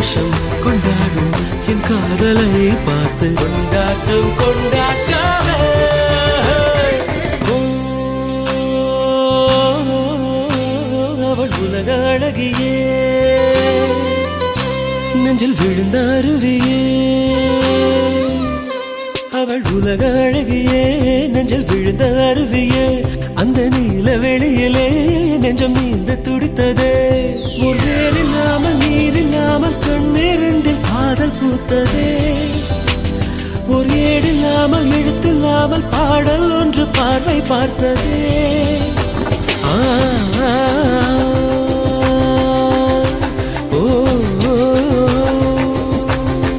சந்தோஷம் கொண்டாடும் என் காதலை பார்த்து கொண்டாட்டம் கொண்டாட்டாவே. அவள் உலக அழகியே, நெஞ்சில் விழுந்த அருவியே. அவள் உலக அழகியே, நெஞ்சில் விழுந்த அருவியே. அந்த நீல வெளியிலே நெஞ்சம் நீந்த துடித்ததே. ஒரு வேல் இல்லாமல் நீர் இல்லாமல் கண்ணீரில் காதல் பூத்ததே. ஒரு ஏடில்லாமல் எழுத்தில்லாமல் பாடல் ஒன்று பார்வை பார்த்ததே.